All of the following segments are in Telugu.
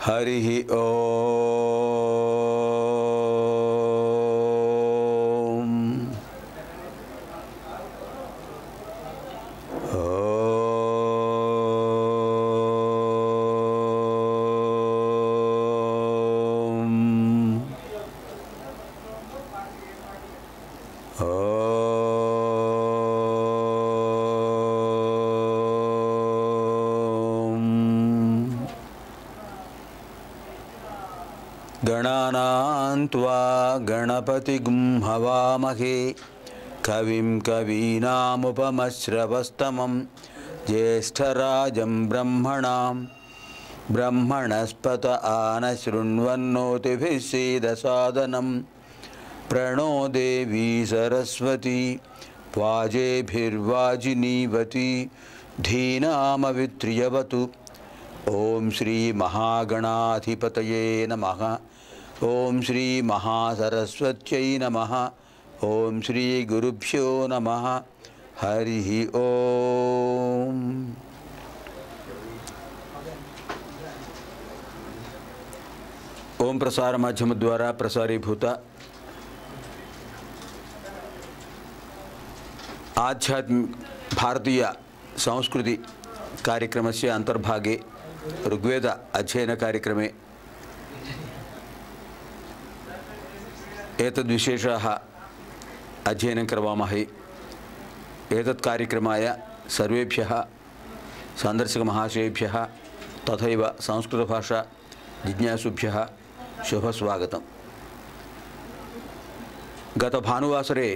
हरिः ओम। गणानां त्वा गणपतिगुं हवामहे कविं कवीनामुपमश्रवस्तमं ज्येष्ठराजं ब्रह्मणस्पत आनशृण्वन्नोतिभिः सीदसादनं प्रणो देवी सरस्वती वाजेभिर्वाजिनीवती धीनामवित्र्यवतु। ओम श्री महागणाधिपतये नमः। ओम श्री महासरस्वत्यै नमः। ओम श्री गुरुभ्यो नमः। हरिः ओम। ओम प्रसार माध्यम द्वारा प्रसारीभूत आध्यात्मिक भारतीय संस्कृति कार्यक्रमस्य अंतर्भागे ऋग्वेद अध्ययन कार्यक्रमे एतद्विशेषः अध्ययनं करवामहे। एतत् कार्यक्रमाय सर्वेभ्यः सन्दर्शकमहाशयेभ्यः तथैव संस्कृतभाषा जिज्ञासुभ्यः शुभस्वागतम्। गत भानुवासरे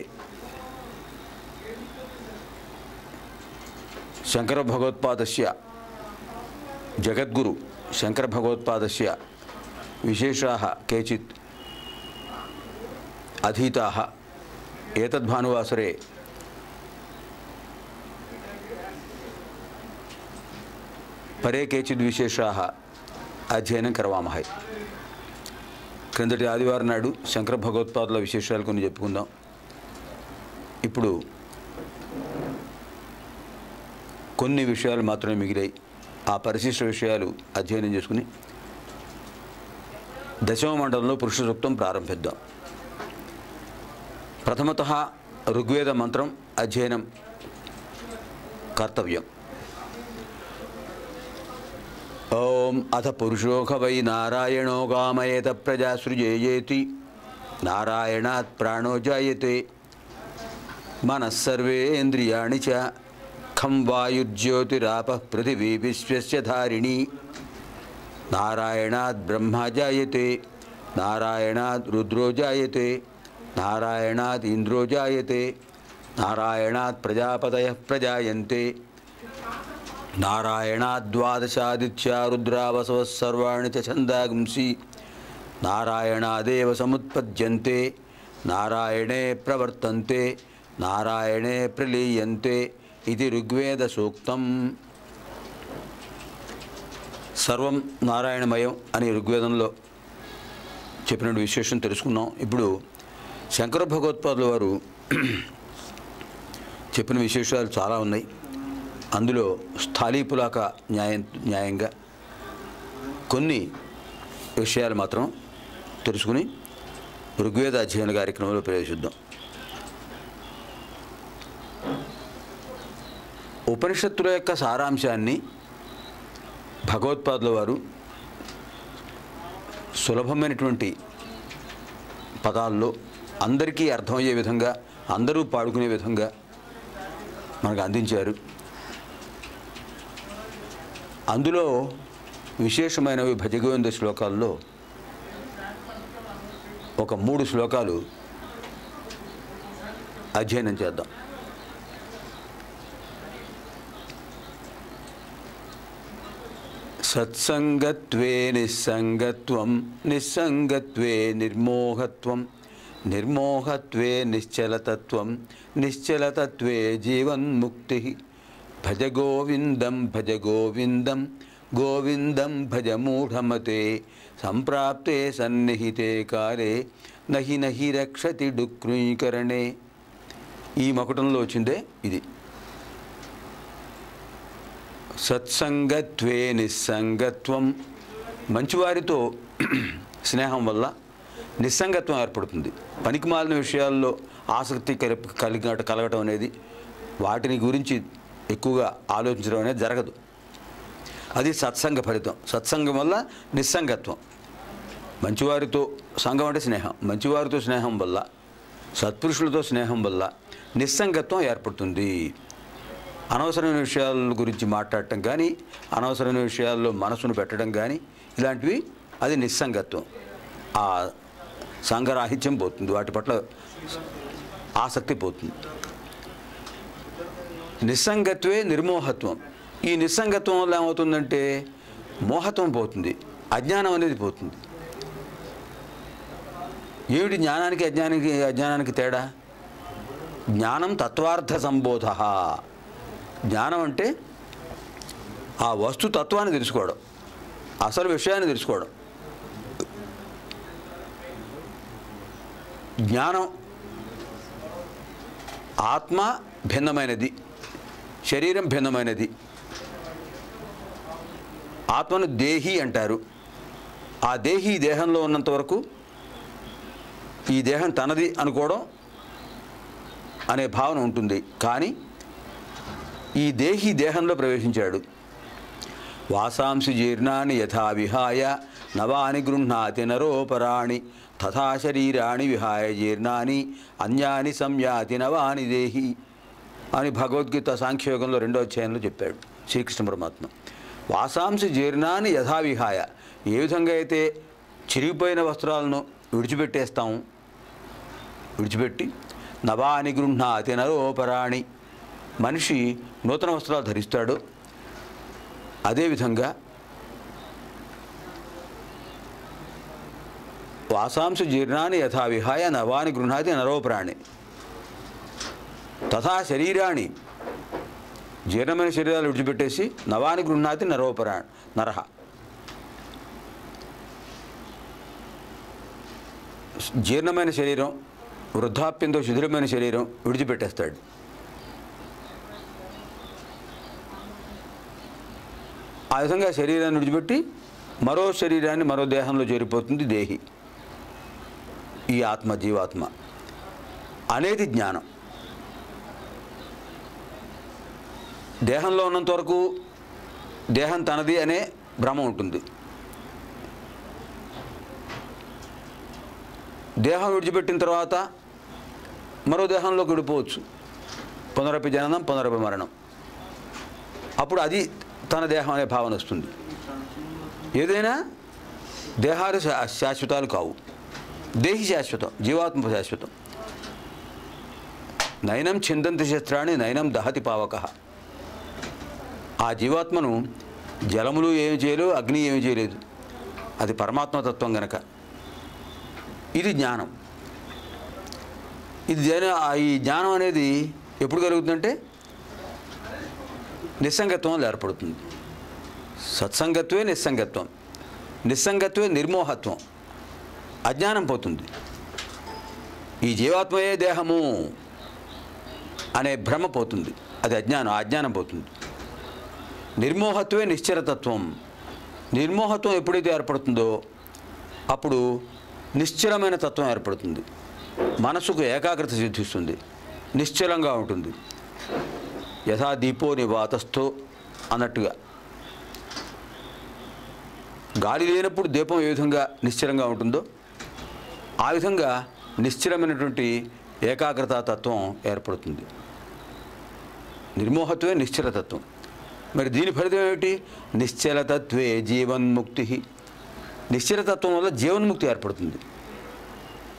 शंकर भगवत्पादस्य जगद्गुरु शंकर भगवत्पादस्य विशेषाः केचित् अधीताः। एतद्भानुवासरे परे केचित् विशेषाः अध्ययनं करवामहे। క్రిందటి ఆదివారం నాడు శంకర భగవత్పాదుల విశేషాలు కొన్ని చెప్పుకుందాం। ఇప్పుడు కొన్ని విషయాలు మాత్రమే మిగిలాయి। ఆ పరిశిష్ట విషయాలు అధ్యయనం చేసుకుని దశమ మండలంలో పురుష సూక్తం ప్రారంభిద్దాం। ప్రథమతః ఋగ్వేద మంత్రం అధ్యయనం కర్తవ్యం। ఓం అథ పురుషోఖ వై నారాయణో కామయేత ప్రజా సృజేయేతి నారాయణాత్ ప్రాణో జాయతే మనస్సర్వేంద్రియాణి చ ఖం వాయుర్జ్యోతిరాపః పృథివీ విశ్వస్య ధారిణీ నారాయణాద్ బ్రహ్మ జాయతే నారాయణాద్ రుద్రో జాయతే నారాయణాద్ ఇంద్రో జాయతే నారాయణాద్ ప్రజాపతయః ప్రజాయంతే నారాయణాద్ ద్వాదశాదిత్యా రుద్రావసవః సర్వాణి చ ఛందాగుంసి నారాయణాదేవ సముత్పద్యంతే నారాయణే ప్రవర్తంతే నారాయణే ప్రలీయంతే ఇది ఋగ్వేద సూక్తం। సర్వం నారాయణమయం అని ఋగ్వేదంలో చెప్పిన విశేషం తెలుసుకున్నాం। ఇప్పుడు శంకర భగవత్పాదుల వారు చెప్పిన విశేషాలు చాలా ఉన్నాయి। అందులో స్థాళీపులాక న్యాయంగా కొన్ని విషయాలు మాత్రం తెలుసుకుని ఋగ్వేద అధ్యయన కార్యక్రమంలో ప్రవేశిద్దాం। ఉపనిషత్తుల యొక్క సారాంశాన్ని భగవత్పాదుల వారు సులభమైనటువంటి పదాల్లో అందరికీ అర్థమయ్యే విధంగా అందరూ పాడుకునే విధంగా మనకు అందించారు। అందులో విశేషమైనవి భజగోవింద శ్లోకాల్లో ఒక 3 శ్లోకాలు అధ్యయనం చేద్దాం। సత్సంగత్వే నిస్సంగత్వం నిస్సంగత్వే నిర్మోహత్వం నిర్మోహత్వే నిశ్చలతత్వం నిశ్చలతత్వే జీవన్ముక్తి భజ గోవిందం గోవిందం భజ మూఢమతే సంప్రాప్తే సన్నిహితే కాలే నహి నహి రక్షతి డుక్రీకరణే। ఈ మకుటంలో వచ్చిందే ఇది। సత్సంగత్వే నిస్సంగత్వం మంచివారితో స్నేహం వల్ల నిస్సంగత్వం ఏర్పడుతుంది. పనికిమాలిన విషయాల్లో ఆసక్తి కలగటం అనేది, వాటిని గురించి ఎక్కువగా ఆలోచించడం అనేది జరగదు. అది సత్సంగ ఫలితం. సత్సంగం వల్ల నిస్సంగత్వం. మంచివారితో సంఘం అంటే స్నేహం. మంచివారితో స్నేహం వల్ల, సత్పురుషులతో స్నేహం వల్ల నిస్సంగత్వం ఏర్పడుతుంది. అనవసరమైన విషయాల గురించి మాట్లాడటం కానీ, అనవసరమైన విషయాల్లో మనసును పెట్టడం కానీ, ఇలాంటివి అది నిస్సంగత్వం. ఆ సంఘరాహిత్యం పోతుంది, వాటి పట్ల ఆసక్తి పోతుంది. నిస్సంగత్వే నిర్మోహత్వం. ఈ నిస్సంగత్వం వల్ల ఏమవుతుందంటే మోహత్వం పోతుంది, అజ్ఞానం అనేది పోతుంది. ఏమిటి జ్ఞానానికి అజ్ఞానానికి తేడా? జ్ఞానం తత్వార్థ సంబోధ. జ్ఞానం అంటే ఆ వస్తు తత్వాన్ని తెలుసుకోవడం, అసలు విషయాన్ని తెలుసుకోవడం. జ్ఞానం ఆత్మ భిన్నమైనది, శరీరం భిన్నమైనది. ఆత్మను దేహి అంటారు. ఆ దేహి దేహంలో ఉన్నంత వరకు ఈ దేహం తనది అనుకోవడం అనే భావన ఉంటుంది. కానీ ఈ దేహి దేహంలో ప్రవేశించాడు. వాసాంసి జీర్ణాని యథా విహాయ నవాని గృహ్ణాతి నరోపరాణి తథా శరీరాణి విహాయ జీర్ణాని అన్యాని సంయాతి నవాని దేహి అని భగవద్గీత సాంఖ్యయోగంలో 2వ అధ్యాయంలో చెప్పాడు శ్రీకృష్ణ పరమాత్మ. వాసాంసి జీర్ణాన్ని యథా విహాయ, ఏ విధంగా అయితే చిరిగిపోయిన వస్త్రాలను విడిచిపెట్టి నవాని గృహ్ణాతి నరోపరాణి, మనిషి నూతన వస్త్రాలు ధరిస్తాడు. అదేవిధంగా వాసాంసి జీర్ణాన్ని యథా విహాయ నవాని గృహ్ణాతి నరోపరాణి తథా శరీరాన్ని, జీర్ణమైన శరీరాలు విడిచిపెట్టేసి నవాని గృహ్ణాతి నరహ, జీర్ణమైన శరీరం, వృద్ధాప్యంతో శిథిలమైన శరీరం విడిచిపెట్టేస్తాడు. ఆ విధంగా శరీరాన్ని విడిచిపెట్టి మరో శరీరాన్ని మరో దేహంలో చేరిపోతుంది దేహి. ఈ ఆత్మ, జీవాత్మ అనేది జ్ఞానం. దేహంలో ఉన్నంత వరకు దేహం తనది అనే భ్రమ ఉంటుంది. దేహం విడిచిపెట్టిన తర్వాత మరో దేహంలోకి విడిపోవచ్చు. పునరపి జననం పునరపి మరణం. అప్పుడు అది తన దేహం అనే భావన వస్తుంది. ఏదైనా దేహాలు శాశ్వతాలు కావు. దేహి శాశ్వతం, జీవాత్మ శాశ్వతం. నయనం ఛిందంతి శస్త్రాన్ని నయనం దహతి పావకః. ఆ జీవాత్మను జలములు ఏమి చేయలేవు, అగ్ని ఏమి చేయలేదు. అది పరమాత్మతత్వం గనక. ఇది జ్ఞానం. ఈ జ్ఞానం అనేది ఎప్పుడు కలుగుతుందంటే నిస్సంగత్వంలో ఏర్పడుతుంది. సత్సంగత్వే నిస్సంగత్వం, నిస్సంగత్వే నిర్మోహత్వం. అజ్ఞానం పోతుంది. ఈ జీవాత్మయే దేహము అనే భ్రమ పోతుంది. అది అజ్ఞానం పోతుంది. నిర్మోహత్వే నిశ్చలతత్వం. నిర్మోహత్వం ఎప్పుడైతే ఏర్పడుతుందో అప్పుడు నిశ్చలమైన తత్వం ఏర్పడుతుంది. మనసుకు ఏకాగ్రత సిద్ధిస్తుంది, నిశ్చలంగా ఉంటుంది. యథా దీపో నివాతస్థో అన్నట్టుగా, గాలి లేనప్పుడు దీపం ఏ విధంగా నిశ్చలంగా ఉంటుందో ఆ విధంగా నిశ్చలమైనటువంటి ఏకాగ్రతా తత్వం ఏర్పడుతుంది. నిర్మోహత్వే నిశ్చలతత్వం. మరి దీని ఫలితం ఏమిటి? నిశ్చలతత్వే జీవన్ముక్తి. నిశ్చలతత్వం వల్ల జీవన్ముక్తి ఏర్పడుతుంది.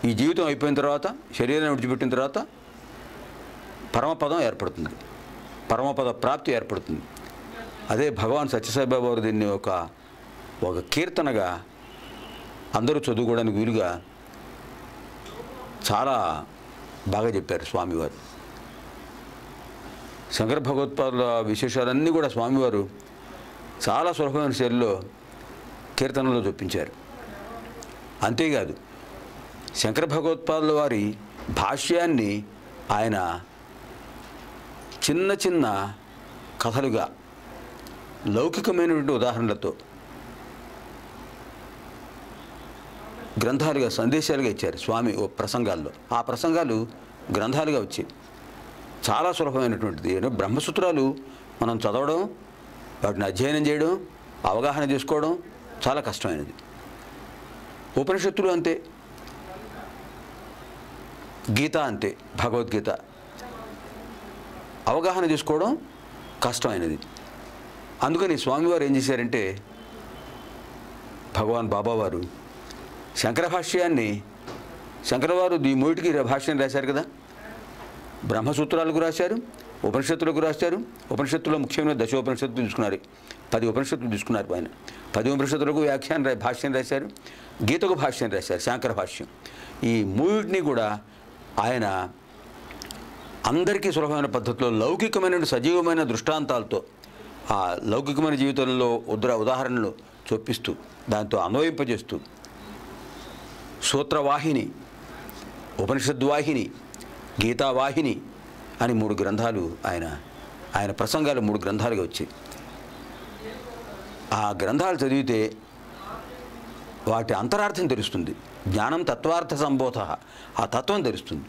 ఈ జీవితం అయిపోయిన తర్వాత, శరీరాన్ని విడిచిపెట్టిన తర్వాత పరమపదం ఏర్పడుతుంది, పరమపద ప్రాప్తి ఏర్పడుతుంది. అదే భగవాన్ సత్యసాయిబాబా వారు దీన్ని ఒక కీర్తనగా అందరూ చదువుకోవడానికి వీలుగా చాలా బాగా చెప్పారు స్వామివారు. శంకర భగవత్పాదుల విశేషాలన్నీ కూడా స్వామివారు చాలా సులభమైన శైలిలో కీర్తనలో చూపించారు. అంతేకాదు, శంకర భగవత్పాదుల వారి భాష్యాన్ని ఆయన చిన్న చిన్న కథలుగా లౌకికమైనటువంటి ఉదాహరణలతో గ్రంథాలుగా సందేశాలుగా ఇచ్చారు స్వామి ఓ ప్రసంగాల్లో. ఆ ప్రసంగాలు గ్రంథాలుగా వచ్చాయి. చాలా సులభమైనటువంటిది. బ్రహ్మసూత్రాలు మనం చదవడం, వాటిని అధ్యయనం చేయడం, అవగాహన చేసుకోవడం చాలా కష్టమైనది. ఉపనిషత్తులు అంతే, గీత అంతే, భగవద్గీత అవగాహన చేసుకోవడం కష్టమైనది. అందుకని స్వామివారు ఏం చేశారంటే, భగవాన్ బాబావారు శంకర భాష్యాన్ని, శంకరవారు ఈ మూటికి భాష్యం రాశారు కదా. బ్రహ్మసూత్రాలకు రాశారు, ఉపనిషత్తులకు రాశారు. ఉపనిషత్తులో ముఖ్యమైన దశోపనిషత్తులు తీసుకున్నారు. 10 ఉపనిషత్తులు తీసుకున్నారు ఆయన. 10 ఉపనిషత్తులకు భాష్యం రాశారు, గీతకు భాష్యం రాశారు, శంకర భాష్యం. ఈ మూటిని కూడా ఆయన అందరికీ సులభమైన పద్ధతిలో లౌకికమైన సజీవమైన దృష్టాంతాలతో ఆ లౌకికమైన జీవితంలో ఉదాహరణలు చొప్పిస్తూ దాంతో అన్వయింపజేస్తూ సూత్రవాహిని, ఉపనిషద్వాహిని, గీతావాహిని అని 3 గ్రంథాలు ఆయన ప్రసంగాలు 3 గ్రంథాలుగా వచ్చాయి. ఆ గ్రంథాలు చదివితే వాటి అంతరార్థం తెలుస్తుంది. జ్ఞానం తత్వార్థ సంబోధ, ఆ తత్వం తెలుస్తుంది.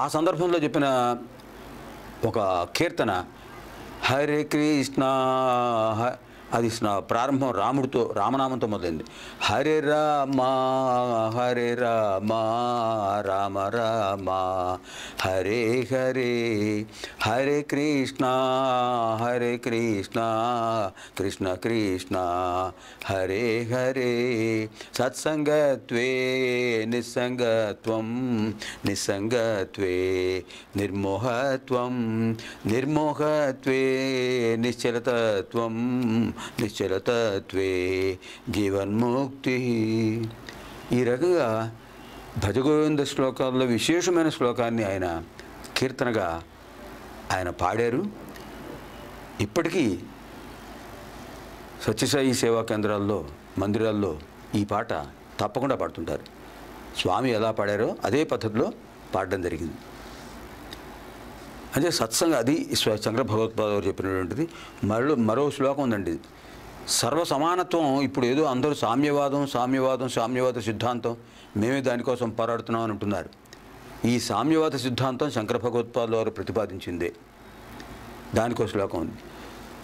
ఆ సందర్భంలో చెప్పిన ఒక కీర్తన హరే కృష్ణ, అది ప్రారంభం రాముడితో, రామనామంతో మొదలైంది. హరే రామ హరే రామ రామ రామ హరే హరే, హరే కృష్ణ హరే కృష్ణ కృష్ణ కృష్ణ హరే హరే, సత్సంగత్వే నిస్సంగత్వం నిస్సంగత్వే నిర్మోహత్వం నిర్మోహత్వే నిశ్చలతత్వం నిశ్చలతత్వే జీవన్ముక్తి. ఈ రకంగా భజగోవింద శ్లోకాల్లో విశేషమైన శ్లోకాన్ని ఆయన కీర్తనగా ఆయన పాడారు. ఇప్పటికీ సత్యసాయి సేవా కేంద్రాల్లో, మందిరాల్లో ఈ పాట తప్పకుండా పాడుతుంటారు. స్వామి ఎలా పాడారో అదే పద్ధతిలో పాడడం జరిగింది. అంటే సత్సంగ, అది శంకర భగవత్పాద గారు చెప్పినటువంటిది. మరో శ్లోకం ఉందండి, సర్వ సమానత్వం. ఇప్పుడు ఏదో అందరూ సామ్యవాద సిద్ధాంతం, మేమే దానికోసం పోరాడుతున్నాం అని అంటున్నారు. ఈ సామ్యవాద సిద్ధాంతం శంకర భగవత్పాద వారు ప్రతిపాదించిందే. దానికో శ్లోకం ఉంది,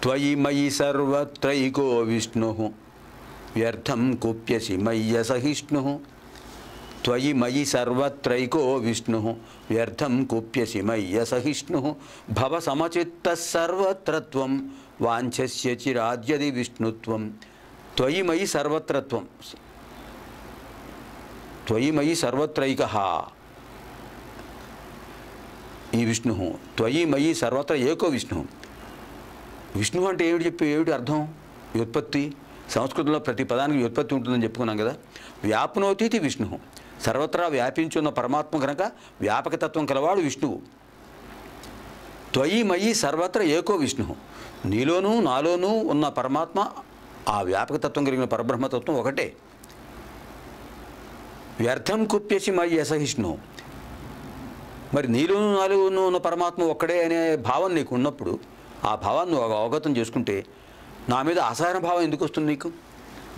త్వయి మయి సర్వత్రైకో విష్ణు వ్యర్థం కుప్యసి మయ్య సహిష్ణు. త్వయి మయి సర్వత్రైకో విష్ణు వ్యర్థం కుప్యసి మయ్య సహిష్ణు. భవ సమచిత్త సర్వత్రత్వం వాంఛస్య చిరాద్యది విష్ణుత్వం. త్వయి మయి సర్వత్రత్వం, త్వయి మయి సర్వత్రైకః ఈ విష్ణు. త్వయి మయి సర్వత్ర ఏకో విష్ణు. విష్ణు అంటే ఏమిటి అర్థం? వ్యుత్పత్తి. సంస్కృతంలో ప్రతి పదానికి వ్యుత్పత్తి ఉంటుందని చెప్పుకున్నాం కదా. వ్యాప్నోతీతి విష్ణు, సర్వత్రా వ్యాపించున్న పరమాత్మ కనుక వ్యాపకతత్వం కలవాడు విష్ణువు. త్వయి మయి సర్వత్ర ఏకో విష్ణు, నీలోనూ నాలోనూ ఉన్న పరమాత్మ, ఆ వ్యాపకతత్వం కలిగిన పరబ్రహ్మతత్వం ఒకటే. వ్యర్థం కుప్యసి మయి అసహిష్ణు, మరి నీలోనూ నాలోనూ ఉన్న పరమాత్మ ఒక్కడే అనే భావం నీకు ఉన్నప్పుడు, ఆ భావాన్ని అవగతం చేసుకుంటే నా మీద అసహన భావం ఎందుకు వస్తుంది నీకు?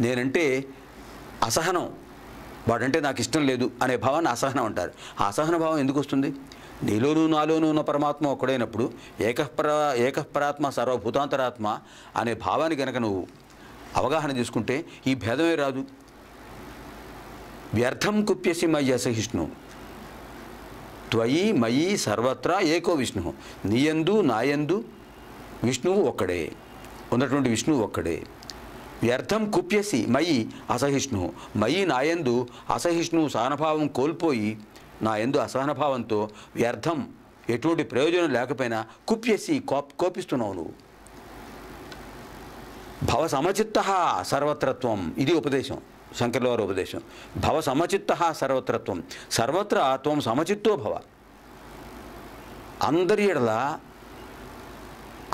నేనంటే అసహనం, వాడంటే నాకు ఇష్టం లేదు అనే భావాన్ని అసహనం అంటారు. ఆ అసహన భావం ఎందుకు వస్తుంది? నీలోనూ నాలోనూ ఉన్న పరమాత్మ ఒక్కడైనప్పుడు ఏకపరాత్మ సర్వభూతాంతరాత్మ అనే భావాన్ని కనుక నువ్వు అవగాహన చేసుకుంటే ఈ భేదమే రాదు. వ్యర్థం కుప్యసి మయి అసహిష్ణు, త్వయి మయి సర్వత్రా ఏకో విష్ణు. నీయందు నాయందు విష్ణువు ఒక్కడే, ఉన్నటువంటి విష్ణువు ఒక్కడే. వ్యర్థం కుప్యసి మయి అసహిష్ణు, మయి నాయందు అసహిష్ణువు సహనభావం కోల్పోయి నా యందు అసహనభావంతో వ్యర్థం, ఎటువంటి ప్రయోజనం లేకపోయినా కుప్యసి కోపిస్తున్నావు నువ్వు. భవ సమచిత్త సర్వత్రత్వం, ఇది ఉపదేశం, శంకర్ల వారి ఉపదేశం. భవ సమచిత్త సర్వత్రత్వం, సర్వత్రా త్వం సమచిత్తో భవ. అందరి ఎడల,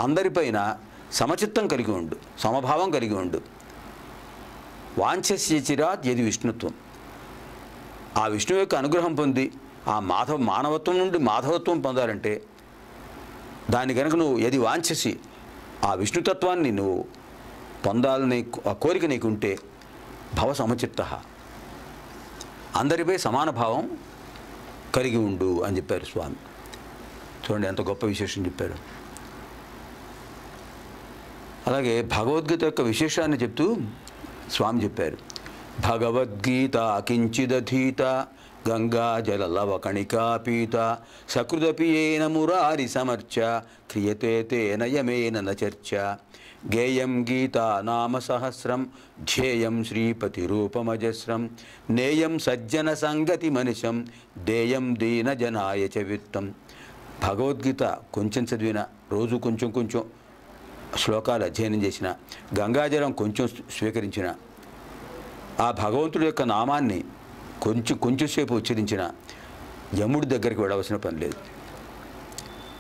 అందరిపైన సమచిత్తం కలిగి ఉండు, సమభావం కలిగి ఉండు. వాంఛస్య చిరాత్ యది విష్ణుత్వం, ఆ విష్ణువు యొక్క అనుగ్రహం పొంది ఆ మానవత్వం నుండి మాధవత్వం పొందాలంటే దాన్ని కనుక నువ్వు యది వాంఛసి, ఆ విష్ణుతత్వాన్ని నువ్వు పొందాలని ఆ కోరిక నీకుంటే భవ సమచిత్త, అందరిపై సమాన భావం కలిగి ఉండు అని చెప్పారు స్వామి. చూడండి ఎంత గొప్ప విశేషం చెప్పారు. అలాగే భగవద్గీత యొక్క విశేషాన్ని చెప్తూ స్వామి చెప్పారు, భగవద్గీత కించిదధీత గంగాజల లవకణికాపీత సకృదపి ఏన మురారి సమర్చ క్రియతే తేన యమేన న చర్చ గేయం గీతా నామ సహస్రం ధ్యేయం శ్రీపతి రూపమజస్రం నేయం సజ్జన సంగతి మనిషం దేయం దీన జనాయ చ విత్తం. భగవద్గీత కొంచెం చదివిన, రోజు కొంచెం కొంచెం శ్లోకాలు అధ్యయనం చేసిన, గంగాజలం కొంచెం స్వీకరించిన, ఆ భగవంతుడి యొక్క నామాన్ని కొంచెంసేపు ఉచ్చరించిన యముడి దగ్గరికి వెళ్ళవలసిన పని లేదు.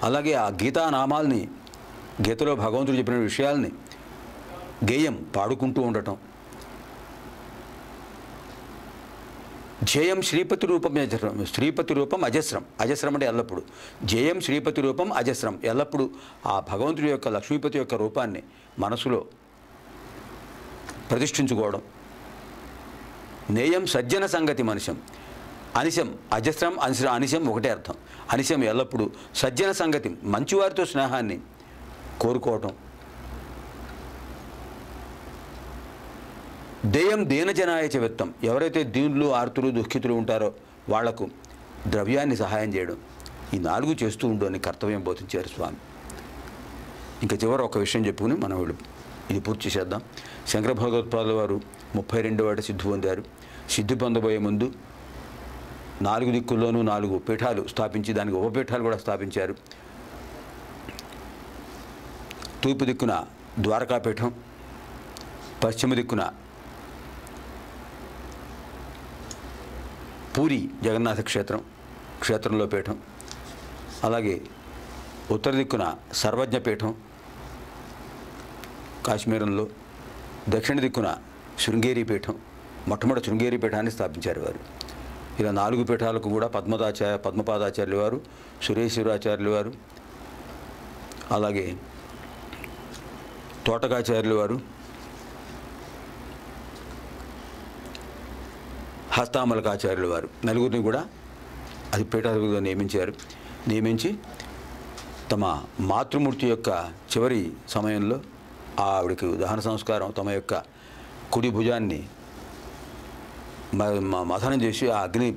అలాగే ఆ గీతా నామాల్ని, గీతలో భగవంతుడు చెప్పిన విషయాల్ని గేయం పాడుకుంటూ ఉండటం. జయం శ్రీపతి రూపం అజస్రం, శ్రీపతి రూపం అజస్రం, అజస్రం అంటే ఎల్లప్పుడు. జయం శ్రీపతి రూపం అజస్రం, ఎల్లప్పుడు ఆ భగవంతుడి యొక్క లక్ష్మీపతి యొక్క రూపాన్ని మనసులో ప్రతిష్ఠించుకోవడం. నేయం సజ్జన సంగతి మనిషం, అనిశం, అజస్రం అనిశం ఒకటే అర్థం. అనిశం ఎల్లప్పుడు, సజ్జన సంగతి మంచివారితో స్నేహాన్ని కోరుకోవటం. దేయం దీనజనాయ చ విత్తం, ఎవరైతే దీనులు ఆర్తులు దుఃఖితులు ఉంటారో వాళ్లకు ద్రవ్యాన్ని సహాయం చేయడం. ఈ 4 చేస్తూ ఉండు అని కర్తవ్యం బోధించారు స్వామి. ఇంకా చివరి ఒక విషయం చెప్పుకుని మనం ఇది పూర్తి చేద్దాం. శంకర భగవత్పాదుల వారు 32వ ఏట సిద్ధి పొందారు. సిద్ధి పొందబోయే ముందు 4 దిక్కుల్లోనూ 4 పీఠాలు స్థాపించి దానికి ఉపపీఠాలు కూడా స్థాపించారు. తూర్పు దిక్కున ద్వారకాపీఠం, పశ్చిమ దిక్కున పూరి జగన్నాథ క్షేత్రంలో పీఠం, అలాగే ఉత్తర దిక్కున సర్వజ్ఞపీఠం కాశ్మీరంలో, దక్షిణ దిక్కున శృంగేరి పీఠం, మొట్టమొదటి శృంగేరి పీఠాన్ని స్థాపించారు వారు. ఇలా 4 పీఠాలకు కూడా పద్మపాదాచార్యులు వారు, సురేశ్వరాచార్యులు వారు, అలాగే తోటకాచార్యులు వారు, హస్తామలకాచార్యులు వారు, నలుగురిని కూడా అది పీఠాధిపతిగా నియమించి తమ మాతృమూర్తి యొక్క చివరి సమయంలో ఆవిడకి దహన సంస్కారం, తమ యొక్క కుడి భుజాన్ని మథనం చేసి ఆ అగ్ని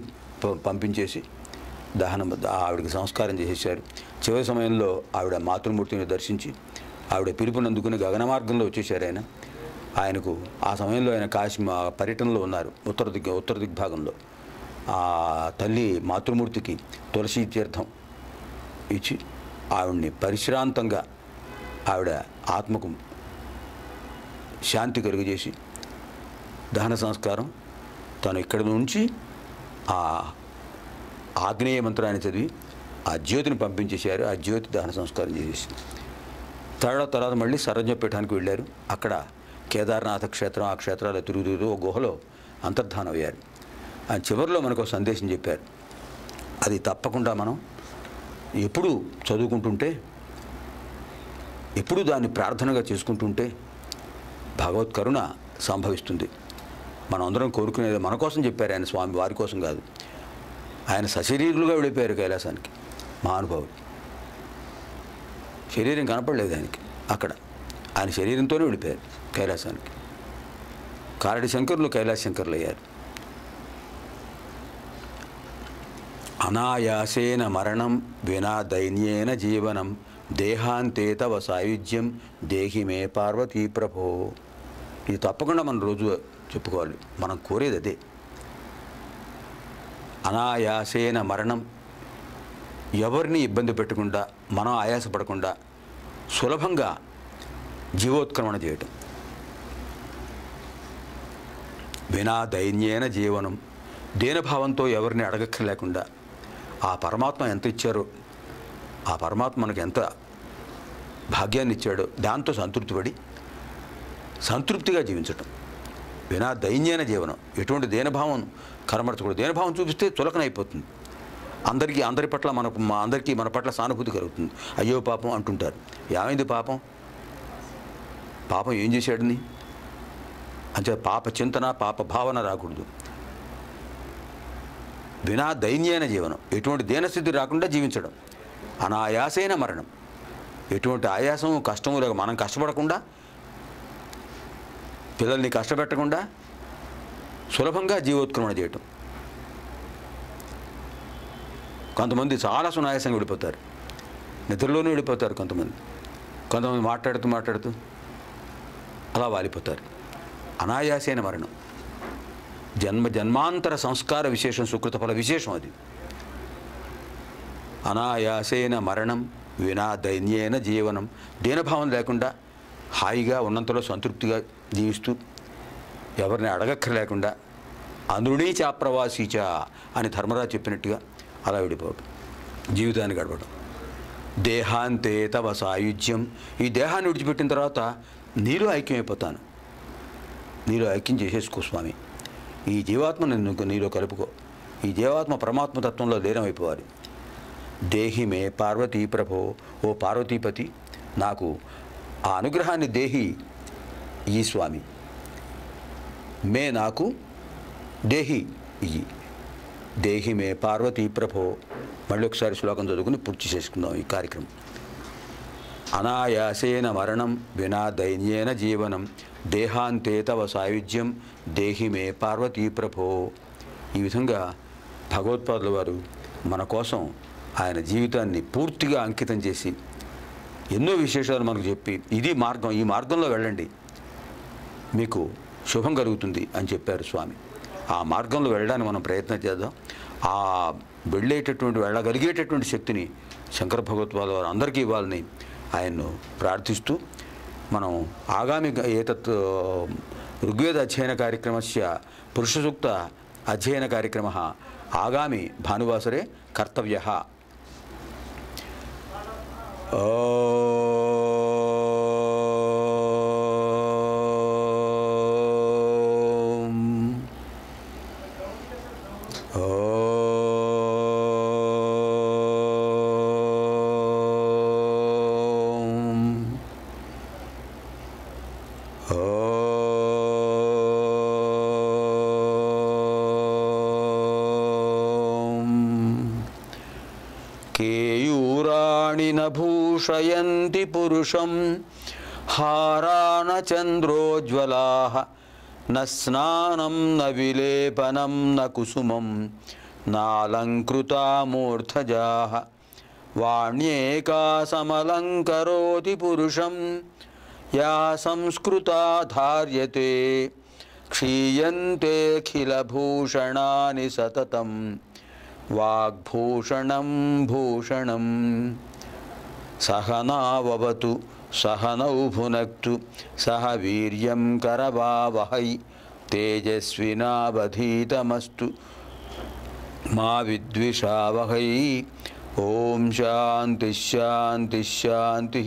పంపించేసి ఆవిడకి సంస్కారం చేసేసారు. చివరి సమయంలో ఆవిడ మాతృమూర్తిని దర్శించి ఆవిడ పిలుపునందుకుని గగన మార్గంలో వచ్చేసారు. ఆయనకు ఆ సమయంలో ఆయన పర్యటనలో ఉన్నారు. ఉత్తర దిగ్భాగంలో ఆ తల్లి మాతృమూర్తికి తులసి తీర్థం ఇచ్చి ఆవిడ్ని పరిశ్రాంతంగా ఆవిడ ఆత్మకు శాంతి కలుగజేసి దహన సంస్కారం తను ఇక్కడి నుంచి ఆ ఆగ్నేయ మంత్రాన్ని చదివి ఆ జ్యోతిని పంపించేశారు. ఆ జ్యోతి దహన సంస్కారం చేసేసి తర్వాత మళ్ళీ సర్వజ్ఞపీఠానికి వెళ్ళారు. అక్కడ కేదార్నాథ క్షేత్రం, ఆ క్షేత్రాలు తిరుగుతూ ఒక గుహలో అంతర్ధానం అయ్యారు. ఆ చివరిలో మనకు ఒక సందేశం చెప్పారు. అది తప్పకుండా మనం ఎప్పుడు చదువుకుంటుంటే, ఎప్పుడు దాన్ని ప్రార్థనగా చేసుకుంటుంటే భగవత్ కరుణ సంభవిస్తుంది. మనం అందరం కోరుకునేది మన కోసం చెప్పారు ఆయన, స్వామి వారి కోసం కాదు. ఆయన సశరీరులుగా వెళ్ళిపోయారు కైలాసానికి. మహానుభావుడు శరీరం కనపడలేదు ఆయనకి. అక్కడ ఆయన శరీరంతోనే వెళ్ళిపోయారు కైలాసానికి. కారడి శంకరులు కైలాస శంకరులు అయ్యారు. అనాయాసేన మరణం వినా దైన్యేన జీవనం దేహాంతే తవ సాయుధ్యం దేహి మే పార్వతీ ప్రభో. ఇది తప్పకుండా మనం రోజు చెప్పుకోవాలి. మనం కోరేది అదే. అనాయాసేన మరణం, ఎవరిని ఇబ్బంది పెట్టకుండా, మనం ఆయాసపడకుండా సులభంగా జీవోత్క్రమణ చేయటం. వినా దైన్యేన జీవనం, దీనభావంతో ఎవరిని అడగక్కర్లేకుండా ఆ పరమాత్మ ఎంత ఇచ్చారో, ఆ పరమాత్మ మనకు ఎంత భాగ్యాన్ని ఇచ్చాడో దాంతో సంతృప్తిగా జీవించటం. వినా దైన్యేన జీవనం, ఎటువంటి దీనభావం కనబరచకూడదు. దీనభావం చూపిస్తే చులకనైపోతుంది. అందరి పట్ల మన పట్ల సానుభూతి కలుగుతుంది. అయ్యో పాపం అంటుంటారు. ఏమైంది పాపం ఏం చేశాడని? అంటే పాప చింతన పాప భావన రాకూడదు. వినా దైన్యైన జీవనం, ఎటువంటి దీనస్థితి రాకుండా జీవించడం. అనాయాసైన మరణం, ఎటువంటి ఆయాసం కష్టము లేక మనం కష్టపడకుండా, పిల్లల్ని కష్టపెట్టకుండా సులభంగా జీవోత్క్రమణ చేయటం. కొంతమంది చాలా సునాయాసంగా విడిపోతారు, నిద్రలోనే విడిపోతారు. కొంతమంది మాట్లాడుతూ అలా వాలిపోతారు. అనాయాసైన మరణం, జన్మాంతర సంస్కార విశేషం, సుకృత ఫల విశేషం అది. అనాయాసేన మరణం వినా దైన్యేన జీవనం. దీనభావం లేకుండా హాయిగా ఉన్నంతలో సంతృప్తిగా జీవిస్తూ, ఎవరిని అడగక్కర లేకుండా, అనృణీ చాప్రవాసీచ అని ధర్మరాజు చెప్పినట్టుగా అలా విడిపోవడం, జీవితాన్ని గడపడం. దేహాంతే తవ సాయుధ్యం. ఈ దేహాన్ని విడిచిపెట్టిన తర్వాత నీలో ఐక్యమైపోతాను, నీలో ఐక్యం చేసేసుకో స్వామి. ఈ జీవాత్మను నీలో కలుపుకో. ఈ జీవాత్మ పరమాత్మ తత్వంలో లీనమైపోవాలి. దేహి మే పార్వతీ ప్రభో. ఓ పార్వతీపతి, నాకు ఆ అనుగ్రహాన్ని దేహి ఈ స్వామి. మే నాకు దేహి ఇయ్యి. దేహి మే పార్వతీ ప్రభో. మళ్ళీ ఒకసారి శ్లోకం చదువుకుని పూర్తి చేసుకుందాం ఈ కార్యక్రమం. అనాయాసేన మరణం వినా దైన్యేన జీవనం. దేహాంతే తవ సాయుధ్యం దేహి మే పార్వతీ ప్రభో. ఈ విధంగా భగవత్పాదుల వారు మన కోసం ఆయన జీవితాన్ని పూర్తిగా అంకితం చేసి ఎన్నో విశేషాలు మనకు చెప్పి, ఇది మార్గం, ఈ మార్గంలో వెళ్ళండి, మీకు శుభం కలుగుతుంది అని చెప్పారు స్వామి. ఆ మార్గంలో వెళ్ళడానికి మనం ప్రయత్నం చేద్దాం. ఆ వెళ్ళగలిగేటటువంటి శక్తిని శంకర భగవత్పాదుల వారు అందరికీ ఇవ్వాలని ఆయన్ను ప్రార్థిస్తూ, మనం ఆగామి ఏతత్ ఋగ్వేద అధ్యయన కార్యక్రమస్య పురుష సూక్త అధ్యయన కార్యక్రమः ఆగామి భానువాసరే కర్తవ్యः. కేయూరాణి నభూషయంతి పురుషం హారాణ చంద్రోజ్వలాః న స్నానం న విలేపనం న కుసుమం నాలంకృతా మూర్ధజాః వాణ్యేకా సమలంకరోతి పురుషం యా సంస్కృతా ధార్యతే క్షీయంతేఖిలభూషణాని సతతం వాగ్భూషణం భూషణం. సహనావవతు సహనౌ భునక్తు సహ వీర్యం కరవావహై తేజస్వినావధీతమస్తు మా విద్విషావహై. ఓం శాంతి శాంతి శాంతి.